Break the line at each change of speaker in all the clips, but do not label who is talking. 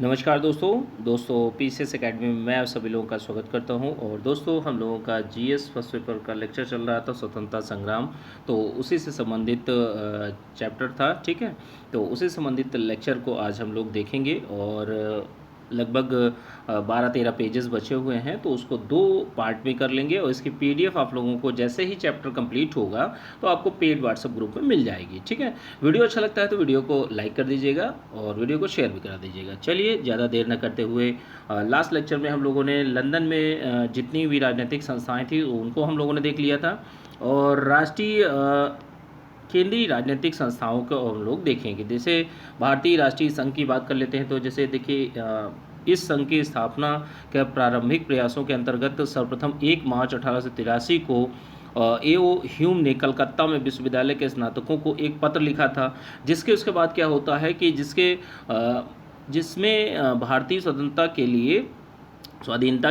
नमस्कार दोस्तों PCS academy में मैं आप सभी लोगों का स्वागत करता हूं। और दोस्तों हम लोगों का जीएस फर्स्ट पेपर का लेक्चर चल रहा था स्वतंत्रता संग्राम। तो उसी से संबंधित चैप्टर था, ठीक है। तो उसी से संबंधित लेक्चर को आज हम लोग देखेंगे और लगभग 12-13 पेजेस बचे हुए हैं, तो उसको 2 पार्ट में कर लेंगे। और इसकी पीडीएफ आप लोगों को जैसे ही चैप्टर कंप्लीट होगा तो आपको पेड व्हाट्सएप ग्रुप में मिल जाएगी, ठीक है। वीडियो अच्छा लगता है तो वीडियो को लाइक कर दीजिएगा और वीडियो को शेयर भी करा दीजिएगा। चलिए ज़्यादा देर न करते हुए लास्ट लेक्चर में हम लोगों ने लंदन में जितनी भी राजनीतिक संस्थाएं थी उनको हम लोगों ने देख लिया था। और राष्ट्रीय केंद्रीय राजनीतिक संस्थाओं को हम लोग देखेंगे। जैसे भारतीय राष्ट्रीय संघ की बात कर लेते हैं, तो जैसे देखिए इस संघ की स्थापना के प्रारंभिक प्रयासों के अंतर्गत सर्वप्रथम 1 मार्च 1883 को ए.ओ. ह्यूम ने कलकत्ता में विश्वविद्यालय के स्नातकों को एक पत्र लिखा था, जिसके उसके बाद क्या होता है कि जिसमें भारतीय स्वाधीनता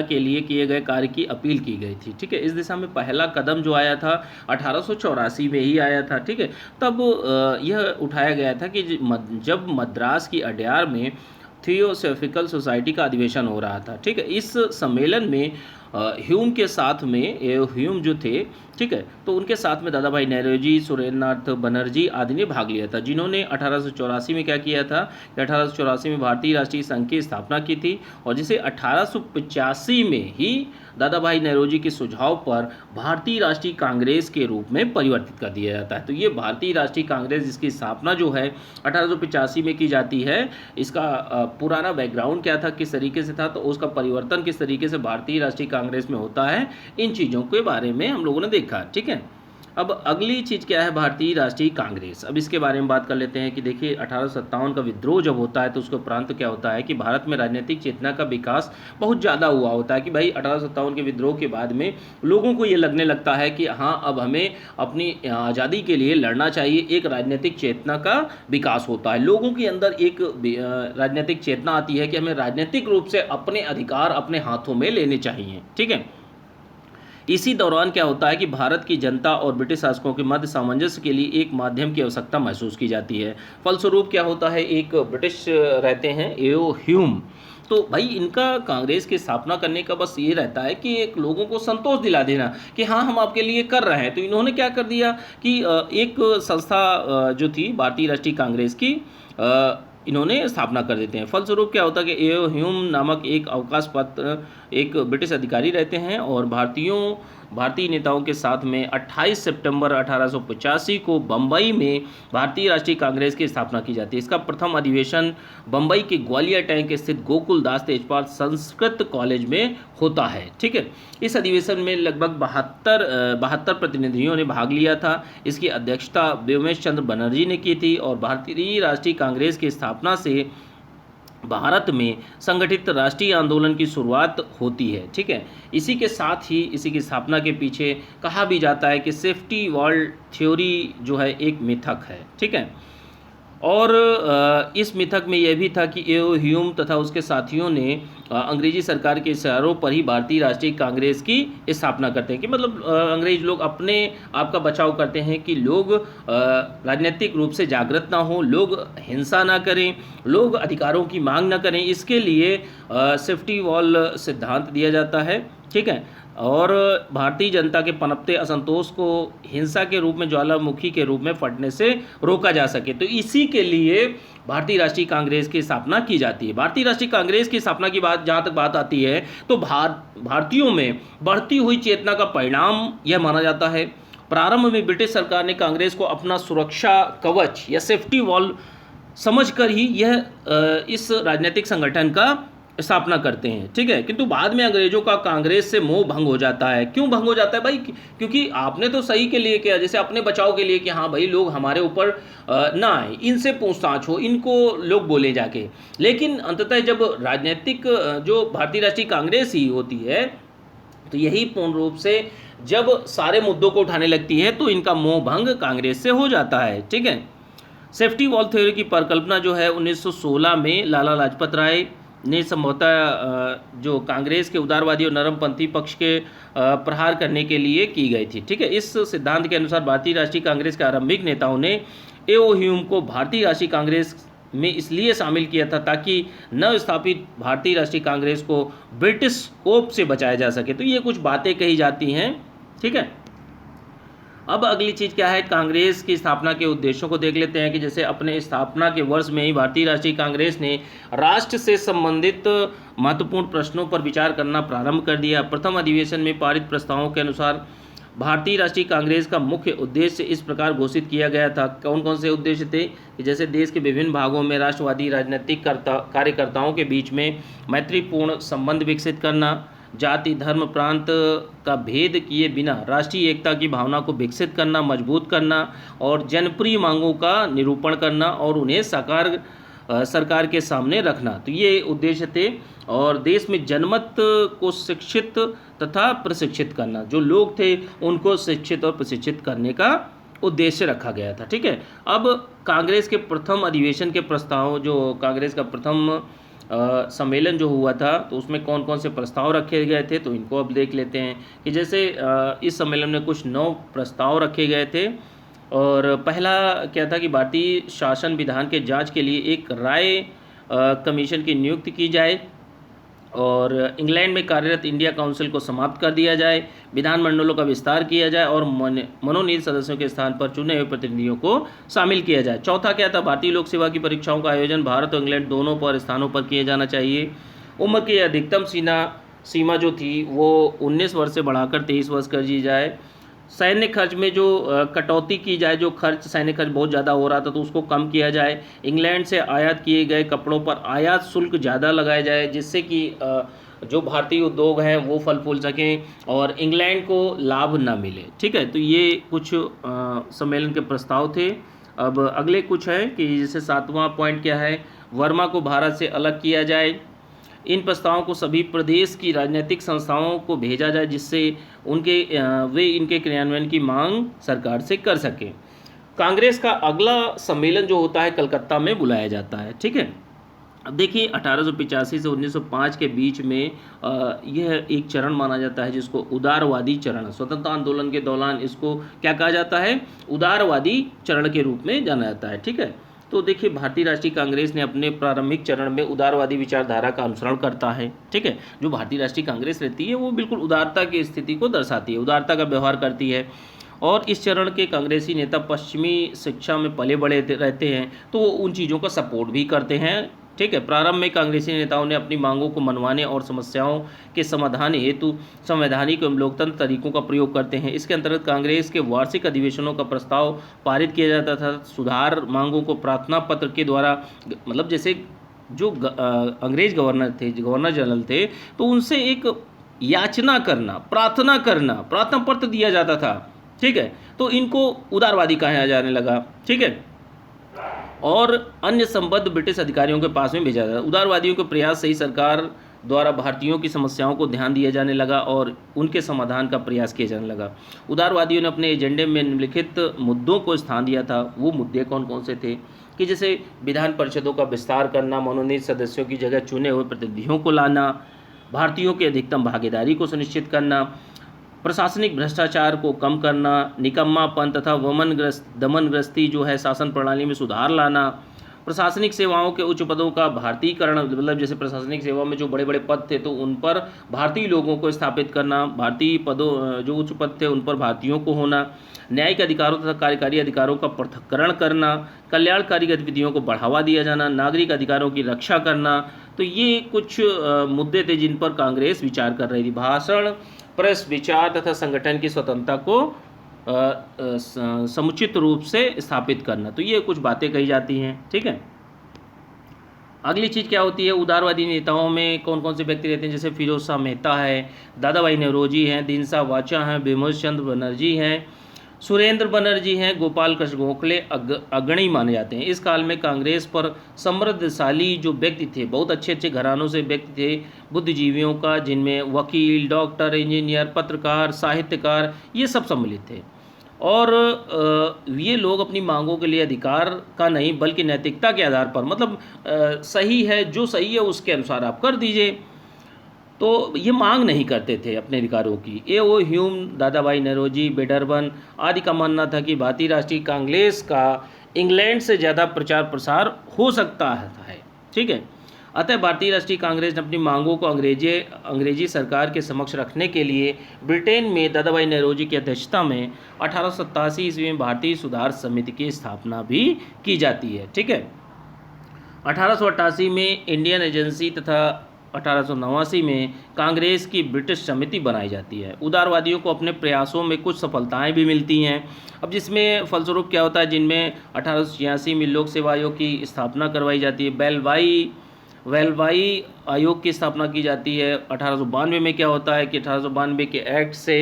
के लिए किए गए कार्य की अपील की गई थी, ठीक है। इस दिशा में पहला कदम जो आया था 1884 में ही आया था, ठीक है। तब यह उठाया गया था कि जब मद्रास की अड्यार में थियोसॉफिकल सोसाइटी का अधिवेशन हो रहा था, ठीक है। इस सम्मेलन में ह्यूम के साथ में ह्यूम जो थे, ठीक है, तो उनके साथ में दादा भाई नौरोजी, सुरेंद्रनाथ बनर्जी आदि ने भाग लिया था, जिन्होंने 1884 में क्या किया था कि 1884 में भारतीय राष्ट्रीय संघ की स्थापना की थी। और जिसे 1885 में ही दादा भाई नौरोजी के सुझाव पर भारतीय राष्ट्रीय कांग्रेस के रूप में परिवर्तित कर दिया जाता है। तो ये भारतीय राष्ट्रीय कांग्रेस जिसकी स्थापना जो है 1885 में की जाती है, इसका पुराना बैकग्राउंड क्या था, किस तरीके से था, तो उसका परिवर्तन किस तरीके से भारतीय राष्ट्रीय कांग्रेस में होता है, इन चीज़ों के बारे में हम लोगों ने देखा, ठीक है। अब अगली चीज़ क्या है, भारतीय राष्ट्रीय कांग्रेस। अब इसके बारे में बात कर लेते हैं कि देखिए 1857 का विद्रोह जब होता है तो उसके उपरांत क्या होता है कि भारत में राजनीतिक चेतना का विकास बहुत ज़्यादा हुआ होता है। कि भाई 1857 के विद्रोह के बाद में लोगों को ये लगने लगता है कि हाँ, अब हमें अपनी आज़ादी के लिए लड़ना चाहिए। एक राजनीतिक चेतना का विकास होता है, लोगों के अंदर एक राजनीतिक चेतना आती है कि हमें राजनीतिक रूप से अपने अधिकार अपने हाथों में लेने चाहिए, ठीक है। इसी दौरान क्या होता है कि भारत की जनता और ब्रिटिश शासकों के मध्य सामंजस्य के लिए एक माध्यम की आवश्यकता महसूस की जाती है। फलस्वरूप क्या होता है, एक ब्रिटिश रहते हैं ए.ओ. ह्यूम, तो भाई इनका कांग्रेस की स्थापना करने का बस ये रहता है कि एक लोगों को संतोष दिला देना कि हाँ, हम आपके लिए कर रहे हैं। तो इन्होंने क्या कर दिया कि एक संस्था जो थी भारतीय राष्ट्रीय कांग्रेस की, इन्होंने स्थापना कर देते हैं। फलस्वरूप क्या होता है कि ए ह्यूम नामक एक अवकाश पत्र एक ब्रिटिश अधिकारी रहते हैं और भारतीय नेताओं के साथ में 28 सितंबर 1885 को बम्बई में भारतीय राष्ट्रीय कांग्रेस की स्थापना की जाती है। इसका प्रथम अधिवेशन बम्बई के ग्वालियर टैंक स्थित गोकुल दास तेजपाल संस्कृत कॉलेज में होता है, ठीक है। इस अधिवेशन में लगभग 72 प्रतिनिधियों ने भाग लिया था। इसकी अध्यक्षता व्योमेश चंद्र बनर्जी ने की थी। और भारतीय राष्ट्रीय कांग्रेस की स्थापना से भारत में संगठित राष्ट्रीय आंदोलन की शुरुआत होती है, ठीक है। इसी के साथ ही इसी की स्थापना के पीछे कहा भी जाता है कि सेफ्टी वॉल थ्योरी जो है एक मिथक है, ठीक है। और इस मिथक में यह भी था कि ए.ओ. ह्यूम तथा उसके साथियों ने अंग्रेजी सरकार के इशारों पर ही भारतीय राष्ट्रीय कांग्रेस की स्थापना करते हैं। कि मतलब अंग्रेज लोग अपने आप का बचाव करते हैं कि लोग राजनीतिक रूप से जागृत ना हो, लोग हिंसा ना करें, लोग अधिकारों की मांग ना करें। इसके लिए सेफ्टी वॉल सिद्धांत दिया जाता है, ठीक है। और भारतीय जनता के पनपते असंतोष को हिंसा के रूप में, ज्वालामुखी के रूप में फटने से रोका जा सके। तो इसी के लिए भारतीय राष्ट्रीय कांग्रेस की स्थापना की जाती है। भारतीय राष्ट्रीय कांग्रेस की स्थापना की बात जहाँ तक बात आती है तो भारतीयों में बढ़ती हुई चेतना का परिणाम यह माना जाता है। प्रारंभ में ब्रिटिश सरकार ने कांग्रेस को अपना सुरक्षा कवच या सेफ्टी वॉल समझकर ही इस राजनीतिक संगठन का स्थापना करते हैं, ठीक है। किंतु बाद में अंग्रेजों का कांग्रेस से मोह भंग हो जाता है। क्यों भंग हो जाता है भाई? क्योंकि आपने तो सही के लिए किया, जैसे अपने बचाव के लिए कि हाँ भाई लोग हमारे ऊपर ना आए, इनसे पूछताछ हो, इनको लोग बोले जाके। लेकिन अंततः जब राजनीतिक जो भारतीय राष्ट्रीय कांग्रेस ही होती है तो यही पूर्ण रूप से जब सारे मुद्दों को उठाने लगती है तो इनका मोह भंग कांग्रेस से हो जाता है, ठीक है। सेफ्टी वॉल थ्योरी की परिकल्पना जो है 1916 में लाला लाजपत राय ने संभवतः जो कांग्रेस के उदारवादी और नरमपंथी पक्ष के प्रहार करने के लिए की गई थी, ठीक है। इस सिद्धांत के अनुसार भारतीय राष्ट्रीय कांग्रेस के आरंभिक नेताओं ने ए.ओ. ह्यूम को भारतीय राष्ट्रीय कांग्रेस में इसलिए शामिल किया था ताकि नव स्थापित भारतीय राष्ट्रीय कांग्रेस को ब्रिटिश कोप से बचाया जा सके। तो ये कुछ बातें कही जाती हैं, ठीक है। अब अगली चीज़ क्या है, कांग्रेस की स्थापना के उद्देश्यों को देख लेते हैं कि जैसे अपने स्थापना के वर्ष में ही भारतीय राष्ट्रीय कांग्रेस ने राष्ट्र से संबंधित महत्वपूर्ण प्रश्नों पर विचार करना प्रारंभ कर दिया। प्रथम अधिवेशन में पारित प्रस्तावों के अनुसार भारतीय राष्ट्रीय कांग्रेस का मुख्य उद्देश्य इस प्रकार घोषित किया गया था। कौन कौन से उद्देश्य थे कि जैसे देश के विभिन्न भागों में राष्ट्रवादी राजनीतिक कार्यकर्ताओं के बीच में मैत्रीपूर्ण संबंध विकसित करना, जाति धर्म प्रांत का भेद किए बिना राष्ट्रीय एकता की भावना को विकसित करना, मजबूत करना और जनप्रिय मांगों का निरूपण करना और उन्हें सरकार के सामने रखना। तो ये उद्देश्य थे। और देश में जनमत को शिक्षित तथा प्रशिक्षित करना, जो लोग थे उनको शिक्षित और प्रशिक्षित करने का उद्देश्य रखा गया था, ठीक है। अब कांग्रेस के प्रथम अधिवेशन के प्रस्ताव, जो कांग्रेस का प्रथम सम्मेलन जो हुआ था, तो उसमें कौन कौन से प्रस्ताव रखे गए थे, तो इनको अब देख लेते हैं कि जैसे इस सम्मेलन में कुछ 9 प्रस्ताव रखे गए थे। और पहला क्या था कि भारतीय शासन विधान के जांच के लिए एक राय कमीशन की नियुक्ति की जाए और इंग्लैंड में कार्यरत इंडिया काउंसिल को समाप्त कर दिया जाए, विधानमंडलों का विस्तार किया जाए और मनोनीत सदस्यों के स्थान पर चुने हुए प्रतिनिधियों को शामिल किया जाए। चौथा क्या था, भारतीय लोक सेवा की परीक्षाओं का आयोजन भारत और इंग्लैंड दोनों पर स्थानों पर किया जाना चाहिए। उम्र की अधिकतम सीमा जो थी वो 19 वर्ष से बढ़ाकर 23 वर्ष कर दी जाए। सैन्य खर्च में जो कटौती की जाए, जो खर्च सैन्य खर्च बहुत ज़्यादा हो रहा था तो उसको कम किया जाए। इंग्लैंड से आयात किए गए कपड़ों पर आयात शुल्क ज़्यादा लगाया जाए, जिससे कि जो भारतीय उद्योग हैं वो फल फूल सकें और इंग्लैंड को लाभ ना मिले, ठीक है। तो ये कुछ सम्मेलन के प्रस्ताव थे। अब अगले कुछ है कि जैसे 7वां पॉइंट क्या है, वर्मा को भारत से अलग किया जाए। इन प्रस्तावों को सभी प्रदेश की राजनीतिक संस्थाओं को भेजा जाए, जिससे वे इनके क्रियान्वयन की मांग सरकार से कर सकें। कांग्रेस का अगला सम्मेलन जो होता है कलकत्ता में बुलाया जाता है, ठीक है। अब देखिए 1885 से 1905 के बीच में यह एक चरण माना जाता है जिसको उदारवादी चरण, स्वतंत्रता आंदोलन के दौरान इसको क्या कहा जाता है, उदारवादी चरण के रूप में जाना जाता है, ठीक है। तो देखिए भारतीय राष्ट्रीय कांग्रेस ने अपने प्रारंभिक चरण में उदारवादी विचारधारा का अनुसरण करता है, ठीक है। जो भारतीय राष्ट्रीय कांग्रेस रहती है वो बिल्कुल उदारता की स्थिति को दर्शाती है, उदारता का व्यवहार करती है। और इस चरण के कांग्रेसी नेता पश्चिमी शिक्षा में पले बड़े रहते हैं, तो वो उन चीज़ों का सपोर्ट भी करते हैं, ठीक है। प्रारंभ में कांग्रेसी नेताओं ने अपनी मांगों को मनवाने और समस्याओं के समाधान हेतु संवैधानिक एवं लोकतंत्र तरीकों का प्रयोग करते हैं। इसके अंतर्गत कांग्रेस के वार्षिक अधिवेशनों का प्रस्ताव पारित किया जाता था। सुधार मांगों को प्रार्थना पत्र के द्वारा, मतलब जैसे जो अंग्रेज गवर्नर थे, गवर्नर जनरल थे, तो उनसे एक याचना करना, प्रार्थना पत्र दिया जाता था, ठीक है। तो इनको उदारवादी कहा जाने लगा, ठीक है। और अन्य संबद्ध ब्रिटिश अधिकारियों के पास में भेजा जाता। उदारवादियों के प्रयास से ही सरकार द्वारा भारतीयों की समस्याओं को ध्यान दिया जाने लगा और उनके समाधान का प्रयास किया जाने लगा। उदारवादियों ने अपने एजेंडे में निम्नलिखित मुद्दों को स्थान दिया था। वो मुद्दे कौन कौन से थे कि जैसे विधान परिषदों का विस्तार करना, मनोनीत सदस्यों की जगह चुने हुए प्रतिनिधियों को लाना, भारतीयों की अधिकतम भागीदारी को सुनिश्चित करना, प्रशासनिक भ्रष्टाचार को कम करना, निकम्मापन तथा दमनग्रस्ती जो है शासन प्रणाली में सुधार लाना, प्रशासनिक सेवाओं के उच्च पदों का भारतीयकरण, मतलब जैसे प्रशासनिक सेवा में जो बड़े बड़े पद थे तो उन पर भारतीय लोगों को स्थापित करना, भारतीय पदों जो उच्च पद थे उन पर भारतीयों को होना, न्यायिक अधिकारों तथा कार्यकारी अधिकारों का पृथक्करण करना, कल्याणकारी गतिविधियों को बढ़ावा दिया जाना, नागरिक अधिकारों की रक्षा करना। तो ये कुछ मुद्दे थे जिन पर कांग्रेस विचार कर रही थी। भाषण, प्रेस, विचार तथा संगठन की स्वतंत्रता को समुचित रूप से स्थापित करना। तो ये कुछ बातें कही जाती हैं, ठीक है। अगली चीज़ क्या होती है, उदारवादी नेताओं में कौन कौन से व्यक्ति रहते हैं, जैसे फिरोज शाह मेहता है, दादाभाई नौरोजी हैं, दीनसा वाचा हैं, बिमोश चंद्र बनर्जी हैं, सुरेंद्र बनर्जी हैं, गोपाल कृष्ण गोखले अग्रणी माने जाते हैं। इस काल में कांग्रेस पर समृद्धशाली जो व्यक्ति थे, बहुत अच्छे अच्छे घरानों से व्यक्ति थे, बुद्धिजीवियों का, जिनमें वकील, डॉक्टर, इंजीनियर, पत्रकार, साहित्यकार, ये सब सम्मिलित थे। और ये लोग अपनी मांगों के लिए अधिकार का नहीं बल्कि नैतिकता के आधार पर, मतलब सही है, जो सही है उसके अनुसार आप कर दीजिए, तो ये मांग नहीं करते थे अपने अधिकारों की। ए.ओ. ह्यूम, दादाभाई नौरोजी, बेडरबन आदि का मानना था कि भारतीय राष्ट्रीय कांग्रेस का इंग्लैंड से ज़्यादा प्रचार प्रसार हो सकता है। ठीक है। अतः भारतीय राष्ट्रीय कांग्रेस ने अपनी मांगों को अंग्रेजी सरकार के समक्ष रखने के लिए ब्रिटेन में दादाभाई नौरोजी की अध्यक्षता में 1887 ईस्वी में भारतीय सुधार समिति की स्थापना भी की जाती है। ठीक है। 1888 में इंडियन एजेंसी तथा 1889 में कांग्रेस की ब्रिटिश समिति बनाई जाती है। उदारवादियों को अपने प्रयासों में कुछ सफलताएं भी मिलती हैं। अब जिसमें फलस्वरूप क्या होता है, जिनमें 1886 में लोक सेवा आयोग की स्थापना करवाई जाती है, वेलवाई आयोग की स्थापना की जाती है। 1892 में क्या होता है कि 1892 के एक्ट से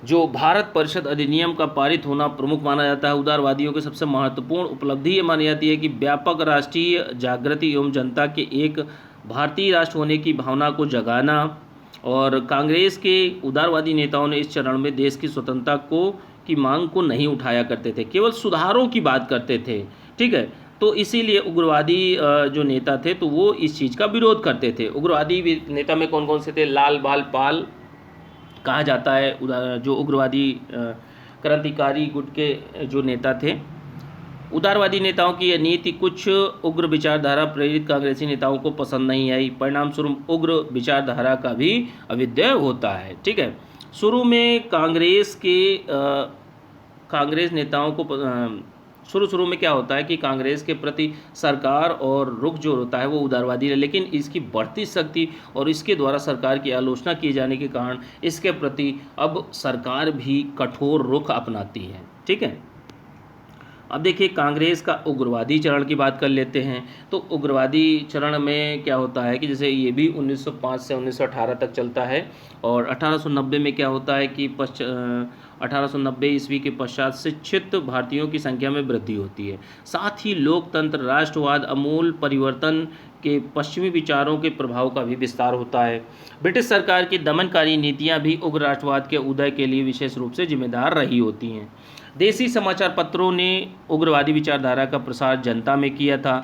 जो भारत परिषद अधिनियम का पारित होना प्रमुख माना जाता है। उदारवादियों की सबसे महत्वपूर्ण उपलब्धि ये मानी जाती है कि व्यापक राष्ट्रीय जागृति एवं जनता के एक भारतीय राष्ट्र होने की भावना को जगाना। और कांग्रेस के उदारवादी नेताओं ने इस चरण में देश की स्वतंत्रता की मांग को नहीं उठाया करते थे, केवल सुधारों की बात करते थे। ठीक है। तो इसीलिए उग्रवादी जो नेता थे तो वो इस चीज़ का विरोध करते थे। उग्रवादी नेता में कौन कौन से थे? लाल बाल पाल कहा जाता है जो उग्रवादी क्रांतिकारी गुट के जो नेता थे। उदारवादी नेताओं की यह नीति कुछ उग्र विचारधारा प्रेरित कांग्रेसी नेताओं को पसंद नहीं आई। परिणाम स्वरूप उग्र विचारधारा का भी अभ्युदय होता है। ठीक है। शुरू में कांग्रेस नेताओं को शुरू में क्या होता है कि कांग्रेस के प्रति सरकार और रुख जो होता है वो उदारवादी है, लेकिन इसकी बढ़ती शक्ति और इसके द्वारा सरकार की आलोचना किए जाने के कारण इसके प्रति अब सरकार भी कठोर रुख अपनाती है। ठीक है। अब देखिए कांग्रेस का उग्रवादी चरण की बात कर लेते हैं। तो उग्रवादी चरण में क्या होता है कि जैसे ये भी 1905 से 1918 तक चलता है। और 1890 में क्या होता है कि 1890 ईस्वी के पश्चात शिक्षित भारतीयों की संख्या में वृद्धि होती है। साथ ही लोकतंत्र, राष्ट्रवाद, अमूल परिवर्तन के पश्चिमी विचारों के प्रभाव का भी विस्तार होता है। ब्रिटिश सरकार की दमनकारी नीतियां भी उग्र राष्ट्रवाद के उदय के लिए विशेष रूप से जिम्मेदार रही होती हैं। देसी समाचार पत्रों ने उग्रवादी विचारधारा का प्रसार जनता में किया था।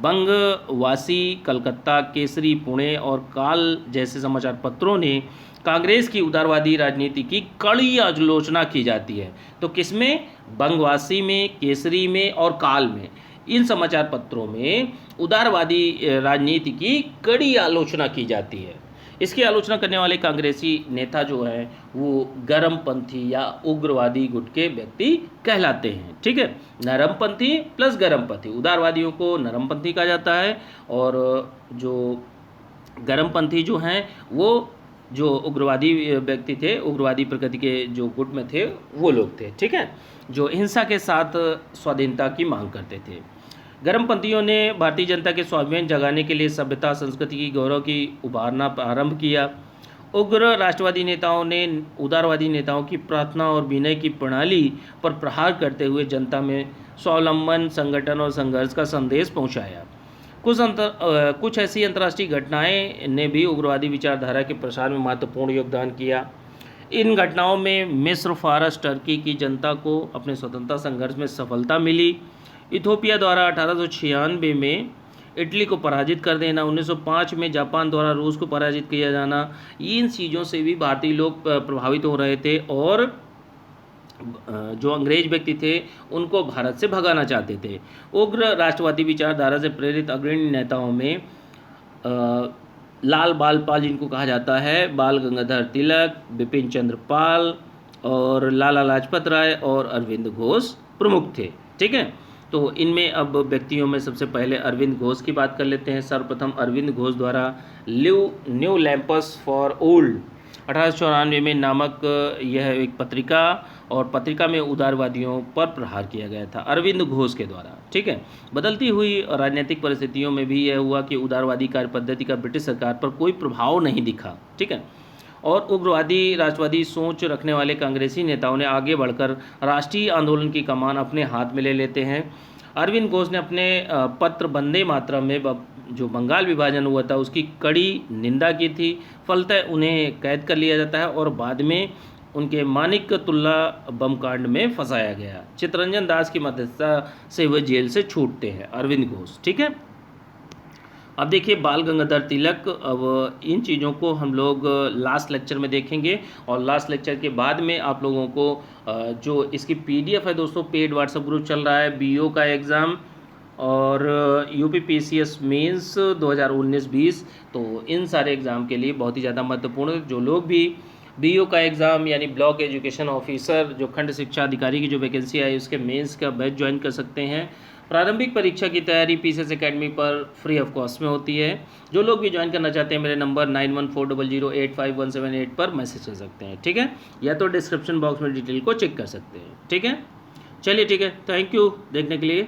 बंगवासी, कलकत्ता, केसरी, पुणे और काल जैसे समाचार पत्रों ने कांग्रेस की उदारवादी राजनीति की कड़ी आलोचना की जाती है। तो किसमें? बंगवासी में, केसरी में और काल में। इन समाचार पत्रों में उदारवादी राजनीति की कड़ी आलोचना की जाती है। इसकी आलोचना करने वाले कांग्रेसी नेता जो है वो गरमपंथी या उग्रवादी गुट के व्यक्ति कहलाते हैं। ठीक है। नरमपंथी प्लस गरमपंथी, उदारवादियों को नरमपंथी कहा जाता है और जो गरमपंथी जो हैं वो जो उग्रवादी व्यक्ति थे, उग्रवादी प्रकृति के जो गुट में थे वो लोग थे। ठीक है। जो हिंसा के साथ स्वाधीनता की मांग करते थे। गरमपंथियों ने भारतीय जनता के स्वाभिमान जगाने के लिए सभ्यता, संस्कृति की गौरव की उभारना आरंभ किया। उग्र राष्ट्रवादी नेताओं ने उदारवादी नेताओं की प्रार्थना और विनय की प्रणाली पर प्रहार करते हुए जनता में स्वावलंबन, संगठन और संघर्ष का संदेश पहुंचाया। कुछ ऐसी अंतर्राष्ट्रीय घटनाएं ने भी उग्रवादी विचारधारा के प्रसार में महत्वपूर्ण योगदान किया। इन घटनाओं में मिस्र, फारस, टर्की की जनता को अपने स्वतंत्रता संघर्ष में सफलता मिली। इथोपिया द्वारा 1896 में इटली को पराजित कर देना, 1905 में जापान द्वारा रूस को पराजित किया जाना, इन चीज़ों से भी भारतीय लोग प्रभावित हो रहे थे और जो अंग्रेज व्यक्ति थे उनको भारत से भगाना चाहते थे। उग्र राष्ट्रवादी विचारधारा से प्रेरित अग्रणी नेताओं में लाल बाल पाल जिनको कहा जाता है, बाल गंगाधर तिलक, बिपिन चंद्र पाल और लाला लाजपत राय और अरविंद घोष प्रमुख थे। ठीक है। तो इनमें अब व्यक्तियों में सबसे पहले अरविंद घोष की बात कर लेते हैं। सर्वप्रथम अरविंद घोष द्वारा न्यू लैंपस फॉर ओल्ड 1894 में नामक यह एक पत्रिका और पत्रिका में उदारवादियों पर प्रहार किया गया था अरविंद घोष के द्वारा। ठीक है। बदलती हुई राजनीतिक परिस्थितियों में भी यह हुआ कि उदारवादी कार्य पद्धति का ब्रिटिश सरकार पर कोई प्रभाव नहीं दिखा। ठीक है। और उग्रवादी राष्ट्रवादी सोच रखने वाले कांग्रेसी नेताओं ने आगे बढ़कर राष्ट्रीय आंदोलन की कमान अपने हाथ में ले लेते हैं। अरविंद घोष ने अपने पत्र वंदे मातरम में जो बंगाल विभाजन हुआ था उसकी कड़ी निंदा की थी। फलतः उन्हें कैद कर लिया जाता है और बाद में उनके मानिकतुल्ला बम कांड में फंसाया गया। चित्तरंजन दास की मध्यस्थता से वह जेल से छूटते हैं अरविंद घोष। ठीक है। अब देखिए बाल गंगाधर तिलक, अब इन चीज़ों को हम लोग लास्ट लेक्चर में देखेंगे, और लास्ट लेक्चर के बाद में आप लोगों को जो इसकी पीडीएफ है दोस्तों, पेड व्हाट्सएप ग्रुप चल रहा है बीओ का एग्ज़ाम और यूपी पीसीएस मेंस 2019-20, तो इन सारे एग्ज़ाम के लिए बहुत ही ज़्यादा महत्वपूर्ण है। जो लोग भी बीओ का एग्ज़ाम यानी ब्लॉक एजुकेशन ऑफिसर, जो खंड शिक्षा अधिकारी की जो वैकेंसी आई उसके मेंस का बैच ज्वाइन कर सकते हैं। प्रारंभिक परीक्षा की तैयारी पीसीएस एकेडमी पर फ्री ऑफ कॉस्ट में होती है। जो लोग भी ज्वाइन करना चाहते हैं मेरे नंबर 9140085178 पर मैसेज कर सकते हैं, ठीक है, या तो डिस्क्रिप्शन बॉक्स में डिटेल को चेक कर सकते हैं, ठीक है। चलिए ठीक है, थैंक यू देखने के लिए।